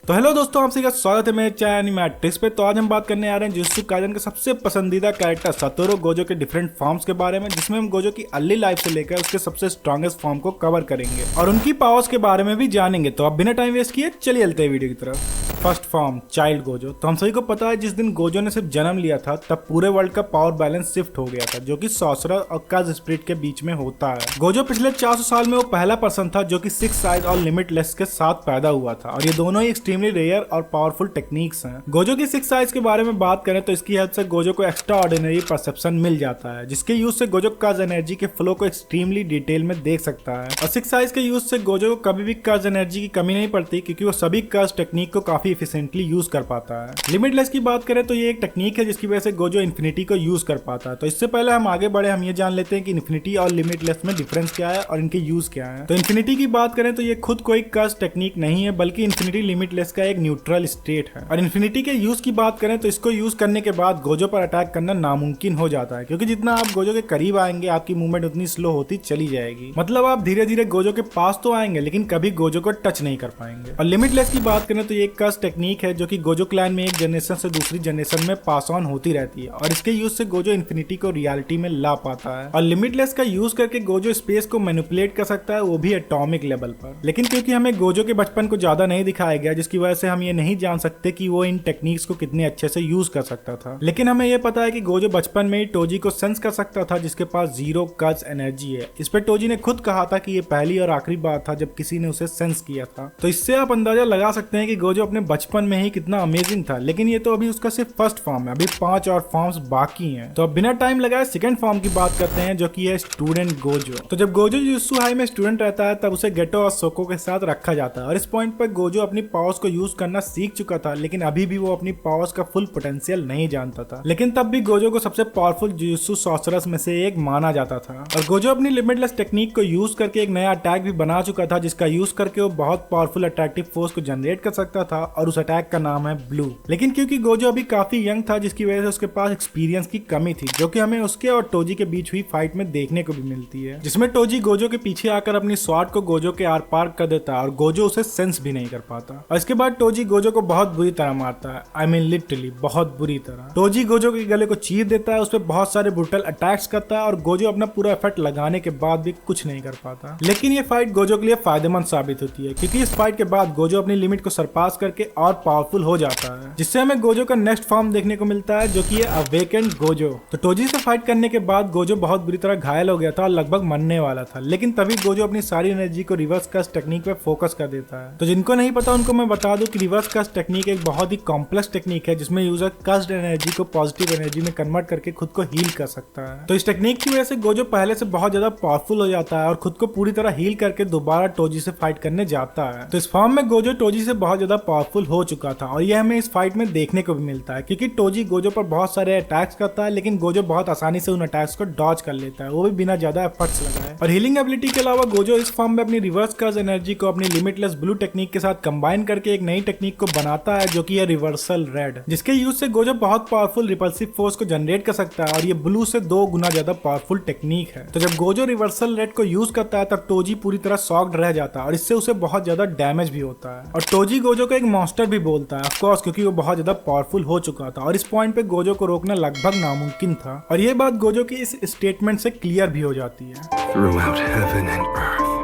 तो हेलो दोस्तों, आप सभी का स्वागत है मेरे चैनल एनिमेट्रिक्स पे। तो आज हम बात करने आ रहे हैं जुजुत्सु काइसेन के सबसे पसंदीदा कैरेक्टर सतोरू गोजो के डिफरेंट फॉर्म्स के बारे में, जिसमें हम गोजो की अर्ली लाइफ से लेकर उसके सबसे स्ट्रॉन्गेस्ट फॉर्म को कवर करेंगे और उनकी पावर्स के बारे में भी जानेंगे। तो अब बिना टाइम वेस्ट किए चलिए चलते हैं वीडियो की तरफ। First form child Gojo. तो हम सभी को पता है जिस दिन गोजो ने सिर्फ जन्म लिया था तब पूरे वर्ल्ड का पावर बैलेंस शिफ्ट हो गया था, जो कि सॉर्सरर और कज स्पिरिट के बीच में होता है। गोजो पिछले 400 साल में वो पहला पर्सन था जो कि 6 साइज और लिमिटलेस के साथ पैदा हुआ था, और ये दोनों ही एक्सट्रीमली रेयर और पावरफुल टेक्निक्स हैं। गोजो की 6 साइज के बारे में बात करें तो इसकी हेल्प से गोजो को एक्स्ट्रा ऑर्डिनरी परसेप्शन मिल जाता है, जिसके यूज से गोजो कज एनर्जी के फ्लो को एक्सट्रीमली डिटेल में देख सकता है। और 6 साइज के यूज से गोजो को कभी भी कज एनर्जी की कमी नहीं पड़ती, क्योंकि वो सभी कज टेक्निक को काफी इफिशिएंटली यूज कर पाता है। लिमिटलेस की बात करें तो ये एक टेक्निक है जिसकी वजह से गोजो इन्फिनिटी को यूज कर पाता है। तो इससे पहले हम आगे बढ़े, हम ये जान लेते हैं कि इन्फिनिटी और लिमिटलेस में डिफरेंस क्या है और इनके यूज क्या है। तो इन्फिनिटी की बात करें तो ये खुद कोई कज टेक्निक नहीं है, बल्कि इन्फिनिटी लिमिटलेस का एक न्यूट्रल स्टेट है। और इन्फिनिटी के यूज की बात करें तो इसको यूज करने के बाद गोजो पर अटैक करना नामुमकिन हो जाता है, क्योंकि जितना आप गोजो के करीब आएंगे आपकी मूवमेंट उतनी स्लो होती चली जाएगी। मतलब आप धीरे धीरे गोजो के पास तो आएंगे लेकिन कभी गोजो को टच नहीं कर पाएंगे। और लिमिटलेस की बात करें तो ये एक कज टेक्निक है जो कि गोजो क्लैन में एक जनरेशन से दूसरी जनरेशन में पास ऑन होती रहती है, और इसके यूज से गोजो इन्फिनिटी को रियलिटी में ला पाता है। और लिमिटलेस का यूज करके गोजो स्पेस को मैनिपुलेट कर सकता है, वो भी एटॉमिक लेवल पर। लेकिन क्योंकि हमें गोजो के बचपन को ज्यादा नहीं दिखाया गया, जिसकी वजह से हम ये नहीं जान सकते कि वो इन टेक्निक्स को कितने अच्छे से यूज कर सकता था। लेकिन हमें ये पता है कि गोजो बचपन में ही टोजी को सेंस कर सकता था, जिसके पास 0 कज एनर्जी है। इस पर टोजी ने खुद कहा था कि ये पहली और आखिरी बार था जब किसी ने उसे सेंस किया था। तो इससे आप अंदाजा लगा सकते हैं कि गोजो अपने बचपन में ही कितना अमेजिंग था। लेकिन ये तो अभी उसका सिर्फ फर्स्ट फॉर्म है, अभी 5 और फॉर्म्स बाकी हैं। तो अब बिना टाइम लगाए सेकंड फॉर्म की बात करते हैं, जो कि है स्टूडेंट गोजो। तो जब गोजो जुजुत्सु हाई में स्टूडेंट रहता है तब उसे गेटो और सोको के साथ रखा जाता है, और इस पॉइंट पर गोजो अपनी पावर्स को यूज करना सीख चुका था, लेकिन अभी भी वो अपनी पावर्स का फुल पोटेंशियल नहीं जानता था। लेकिन तब भी गोजो को सबसे पावरफुल जुजुत्सु सॉर्सरर्स में से एक माना जाता था, और गोजो अपनी लिमिटलेस टेक्निक को यूज करके एक नया अटैक भी बना चुका था, जिसका यूज करके वो बहुत पावरफुल अट्रैक्टिव फोर्स को जनरेट कर सकता था, और उस अटैक का नाम है ब्लू। लेकिन क्योंकि गोजो अभी काफी यंग था, जिसकी वजह से उसके पास एक्सपीरियंस की कमी थी, जो कि हमें उसके और टोजी के बीच हुई फाइट में देखने को भी मिलती है, जिसमें टोजी गोजो के पीछे आकर अपनी स्वॉर्ड को गोजो के आर पार कर देता है और गोजो उसे सेंस भी नहीं कर पाता। और इसके बाद टोजी गोजो को बहुत बुरी तरह मारता है, आई मीन लिटरली बहुत बुरी तरह। टोजी गोजो के गले को चीर देता है, उस पर बहुत सारे ब्रूटल अटैक्स करता है, और गोजो अपना पूरा एफर्ट लगाने के बाद भी कुछ नहीं कर पाता। लेकिन ये फाइट गोजो के लिए फायदेमंद साबित होती है, क्योंकि इस फाइट के बाद गोजो अपनी लिमिट को सरपास करके और पावरफुल हो जाता है, जिससे हमें गोजो का नेक्स्ट फॉर्म देखने को मिलता है, जो कि है अवेकेंड गोजो। तो टोजी से फाइट करने के बाद गोजो बहुत बुरी तरह घायल हो गया था और लगभग मरने वाला था, लेकिन तभी गोजो अपनी सारी एनर्जी को रिवर्स कस्ट टेक्निक पे फोकस कर देता है। तो जिनको नहीं पता उनको मैं बता दूं कि रिवर्स कस्ट टेक्निक एक बहुत ही कॉम्प्लेक्स टेक्निक है, जिसमें यूजर कस्ड एनर्जी को पॉजिटिव एनर्जी में कन्वर्ट करके खुद को हील कर सकता है। तो इस टेक्निक की वजह से गोजो पहले से बहुत ज्यादा पावरफुल हो जाता है और खुद को पूरी तरह हील करके दोबारा टोजी से फाइट करने जाता है। तो इस फॉर्म में गोजो टोजी से बहुत ज्यादा पावरफुल हो चुका था, और यह हमें इस फाइट में देखने को भी मिलता है, क्योंकि टोजी गोजो पर बहुत सारे अटैक्स करता है, लेकिन गोजो बहुत आसानी से उन अटैक्स को डॉज कर लेता है, वो भी बिना ज्यादा एफर्ट्स लगाए। और हीलिंग एबिलिटी के अलावा गोजो इस फॉर्म में अपनी रिवर्स कज एनर्जी को अपनी लिमिटलेस ब्लू टेक्निक के साथ कंबाइन करके एक नई टेक्निक को बनाता है, जो कि है रिवर्सल रेड, जिसके यूज से गोजो बहुत पावरफुल रिपल्सिव फोर्स को जनरेट कर सकता है, और ये ब्लू से 2 गुना ज्यादा पावरफुल टेक्निक है। तो जब गोजो रिवर्सल रेड को यूज करता है तब टोजी पूरी तरह शॉक्ड रह जाता है, और इससे उसे बहुत ज्यादा डैमेज भी होता है। और टोजी गोजो को एक मॉन्स्टर भी बोलता है, ऑफ कोर्स, क्योंकि वो बहुत ज्यादा पावरफुल हो चुका था, और इस पॉइंट पे गोजो को रोकना लगभग नामुमकिन था। और ये बात गोजो की इस स्टेटमेंट से क्लियर भी हो जाती है। Throughout heaven and earth,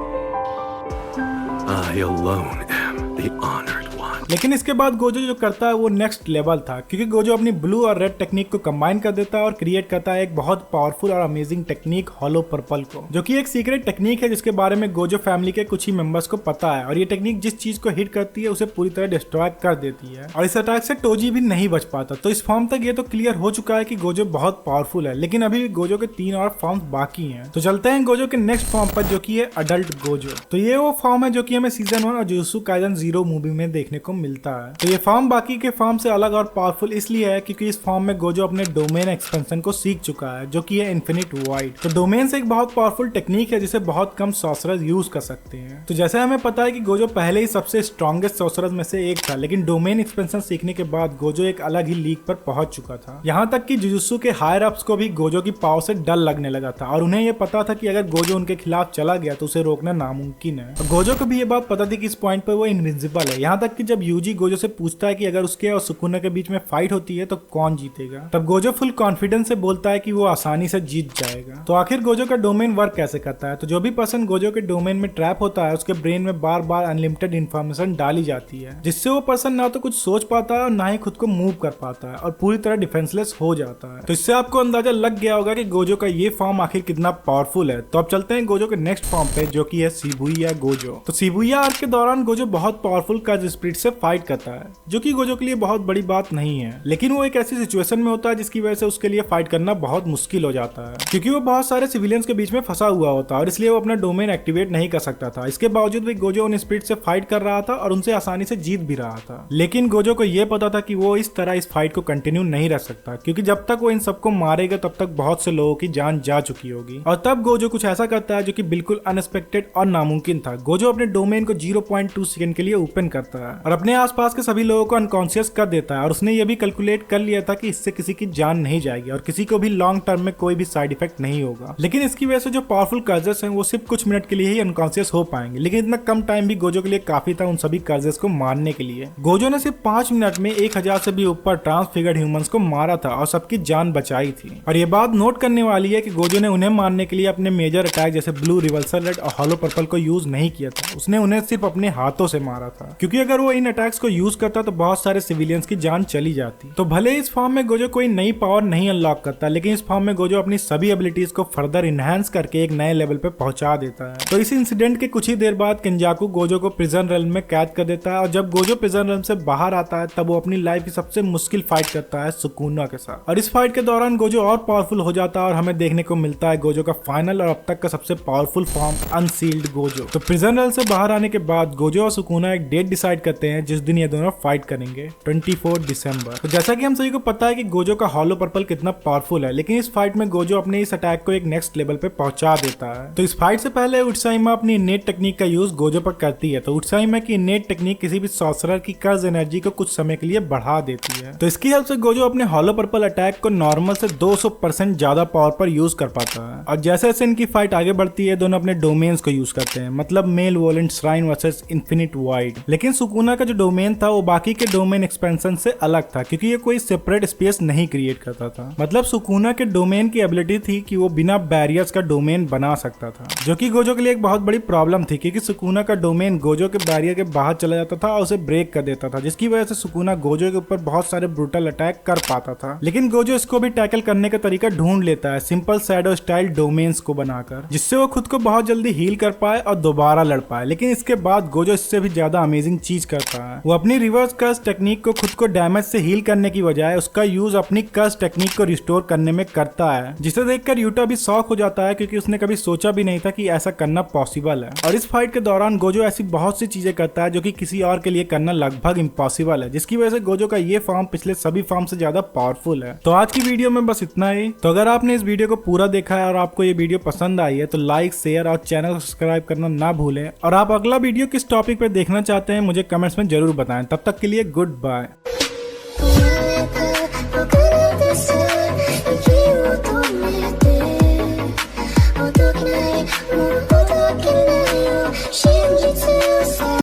I alone am the honored one. लेकिन इसके बाद गोजो जो करता है वो नेक्स्ट लेवल था, क्योंकि गोजो अपनी ब्लू और रेड टेक्निक को कंबाइन कर देता है और क्रिएट करता है एक बहुत पावरफुल और अमेजिंग टेक्निक हॉलो पर्पल को, जो कि एक सीक्रेट टेक्निक है जिसके बारे में गोजो फैमिली के कुछ ही मेंबर्स को पता है। और ये टेक्निक जिस चीज को हिट करती है उसे पूरी तरह डिस्ट्रॉय कर देती है, और इस अटैक से टोजी भी नहीं बच पाता। तो इस फॉर्म तक ये तो क्लियर हो चुका है कि गोजो बहुत पावरफुल है, लेकिन अभी गोजो के 3 और फॉर्म्स बाकी हैं। तो चलते हैं गोजो के नेक्स्ट फॉर्म पर, जो कि है अडल्ट गोजो। तो ये वो फॉर्म है जो कि हमें सीजन 1 और जुजुत्सु काइसेन 0 मूवी में देखने को मिलता है। तो ये फॉर्म बाकी के फॉर्म से अलग और पावरफुल इसलिए है क्योंकि इस फॉर्म में गोजो अपने डोमेन एक्सपेंशन को सीख चुका है, जो कि है इन्फिनिट वाइड। तो डोमेन से एक बहुत पावरफुल टेक्निक है जिसे बहुत कम सॉर्सरर्स यूज कर सकते हैं। तो जैसे हमें पता है कि गोजो पहले ही सबसे स्ट्रॉन्गेस्ट सॉर्सरर्स में से एक था, लेकिन डोमेन एक्सपेंशन सीखने के बाद गोजो एक अलग ही लीग पर पहुंच चुका था। यहाँ तक कि जुजुत्सु के हायर अप्स को भी गोजो की पावर से डर लगने लगा था, और उन्हें यह पता था कि अगर गोजो उनके खिलाफ चला गया तो उसे रोकना नामुमकिन है। गोजो को भी ये बात पता थी कि इस पॉइंट पर वो इनविंसिबल है। यहाँ तक कि जब जब यूजी गोजो से पूछता है कि अगर उसके और सुकुना के बीच में फाइट होती है तो कौन जीतेगा, तब गोजो फुल कॉन्फिडेंस से बोलता है कि वो आसानी से जीत जाएगा। तो आखिर गोजो का डोमेन वर्क कैसे करता है? तो जो भी पर्सन गोजो के डोमेन में ट्रैप होता है उसके ब्रेन में बार बार अनलिमिटेड इन्फॉर्मेशन डाली जाती है, जिससे वो पर्सन ना तो कुछ सोच पाता है और ना ही खुद को मूव कर पाता है और पूरी तरह डिफेंसलेस हो जाता है। तो इससे आपको अंदाजा लग गया होगा कि गोजो का ये फॉर्म आखिर कितना पावरफुल है। तो अब चलते हैं गोजो के नेक्स्ट फॉर्म पे, जो कि है शिबुया गोजो। तो शिबुया आर्क के दौरान गोजो बहुत पावरफुल कर्ज स्पिरिट से फाइट करता है, जो कि गोजो के लिए बहुत बड़ी बात नहीं है, लेकिन वो एक ऐसी सिचुएशन में होता है जिसकी वजह से उसके लिए फाइट करना बहुत मुश्किल हो जाता है, क्योंकि वो बहुत सारे सिविलियंस के बीच में फंसा हुआ होता है और इसलिए वो अपना डोमेन एक्टिवेट नहीं कर सकता था। इसके बावजूद भी गोजो उन स्पिरिट से फाइट कर रहा था और उनसे आसानी से जीत भी रहा था। लेकिन गोजो को यह पता था कि वो इस तरह इस फाइट को कंटिन्यू नहीं रख सकता, क्योंकि जब तक वो इन सबको मारेगा तब तक बहुत से लोगों की जान जा चुकी होगी। और तब गोजो कुछ ऐसा करता है जो कि बिल्कुल अनएक्सपेक्टेड और नामुमकिन था। गोजो अपने डोमेन को 0.2 सेकंड के लिए ओपन करता है और अपने आसपास के सभी लोगों को अनकॉन्शियस कर देता है, और उसने ये भी कैलकुलेट कर लिया था कि इससे किसी की जान नहीं जाएगी और किसी को भी लॉन्ग टर्म में कोई भी साइड इफेक्ट नहीं होगा। लेकिन इसकी वजह से जो पावरफुल कर्जर्स हैं वो सिर्फ कुछ मिनट के लिए ही अनकॉन्शियस हो पाएंगे, लेकिन इतना कम टाइम भी गोजो के लिए काफी था उन सभी कर्जर्स को मारने के लिए। गोजो ने सिर्फ 5 मिनट में 1000 से भी ऊपर ट्रांसफिगर्ड ह्यूमंस को मारा था और सबकी जान बचाई थी। और ये बात नोट करने वाली है कि गोजो ने उन्हें मारने के लिए अपने मेजर अटैक जैसे ब्लू, रिवल्सर रेड और हॉलो पर्पल को यूज नहीं किया था, उसने उन्हें सिर्फ अपने हाथों से मारा था, क्योंकि अगर वो इन अटैक्स को यूज करता तो बहुत सारे सिविलियंस की जान चली जाती। तो भले इस फॉर्म में गोजो कोई नई पावर नहीं अनलॉक करता, लेकिन इस फॉर्म में गोजो अपनी सभी एबिलिटीज को फर्दर इनहेंस करके एक नए लेवल पे पहुंचा देता है। तो इस इंसिडेंट के कुछ ही देर बाद केंजाकू गोजो को प्रिजन रेल्म में कैद कर देता है, और जब गोजो प्रिजन रेल्म से बाहर आता है तब वो अपनी लाइफ की सबसे मुश्किल फाइट करता है सुकुना के साथ। और इस फाइट के दौरान गोजो और पावरफुल हो जाता है और हमें देखने को मिलता है गोजो का फाइनल और अब तक का सबसे पावरफुल फॉर्म अनसील्ड गोजो। तो प्रिजन रेल्म से बाहर आने के बाद गोजो और सुकुना एक डेट डिसाइड करते हैं जिस दिन ये दोनों फाइट करेंगे, 24 दिसंबर। तो जैसा कि हम सभी को पता है कि गोजो का हॉलो पर्पल कितना पावरफुल है, लेकिन इस फाइट में गोजो अपने इस अटैक को एक नेक्स्ट लेवल पे पहुंचा देता है। तो इस फाइट से पहले उट्साइमा अपनी इनेट टेक्निक का यूज गोजो पर करती है। तो उट्साइमा की इनेट टेक्निक किसी भी सॉर्सरर की कर्ज एनर्जी को कुछ समय के लिए बढ़ा देती है। तो इसकी हेल्प से गोजो अपने हॉलो पर्पल अटैक को नॉर्मल से 200% ज्यादा पावर पर यूज कर पाता है। और जैसे जैसे इनकी फाइट आगे बढ़ती है दोनों अपने डोमेन्स को यूज करते हैं, मतलब malevolent shrine versus infinite void. लेकिन सुकुना का जो डोमेन था वो बाकी के डोमेन एक्सपेंशन से अलग था, क्योंकि ये कोई सेपरेट स्पेस नहीं क्रिएट करता था। मतलब सुकुना के डोमेन की एबिलिटी थी कि वो बिना बैरियर्स का डोमेन बना सकता था, जो कि गोजो के लिए एक बहुत बड़ी प्रॉब्लम थी, क्योंकि सुकुना का डोमेन गोजो के बैरियर के बाहर चला जाता था और उसे ब्रेक कर देता था, जिसकी वजह से सुकुना गोजो के ऊपर बहुत सारे ब्रूटल अटैक कर पाता था। लेकिन गोजो इसको भी टैकल करने का तरीका ढूंढ लेता है सिंपल शैडो स्टाइल डोमेन्स को बनाकर, जिससे वो खुद को बहुत जल्दी हील कर पाए और दोबारा लड़ पाए। लेकिन इसके बाद गोजो इससे भी ज्यादा अमेजिंग चीज करता है, वो अपनी रिवर्स कर्स टेक्निक को खुद को डैमेज से हील करने की बजाय उसका यूज अपनी कर्स टेक्निक को रिस्टोर करने में करता है, जिसे देखकर यूटा भी शॉक हो जाता है, क्योंकि उसने कभी सोचा भी नहीं था कि ऐसा करना पॉसिबल है। और इस फाइट के दौरान गोजो ऐसी बहुत सी चीजें करता है जो कि किसी और के लिए करना लगभग इम्पॉसिबल है, जिसकी वजह से गोजो का ये फॉर्म पिछले सभी फॉर्म से ज्यादा पावरफुल है। तो आज की वीडियो में बस इतना ही। तो अगर आपने इस वीडियो को पूरा देखा है और आपको ये वीडियो पसंद आई है तो लाइक, शेयर और चैनल को सब्सक्राइब करना ना भूलें। और आप अगला वीडियो किस टॉपिक पे देखना चाहते हैं मुझे कमेंट्स में जरूर बताएं। तब तक के लिए गुड बाय।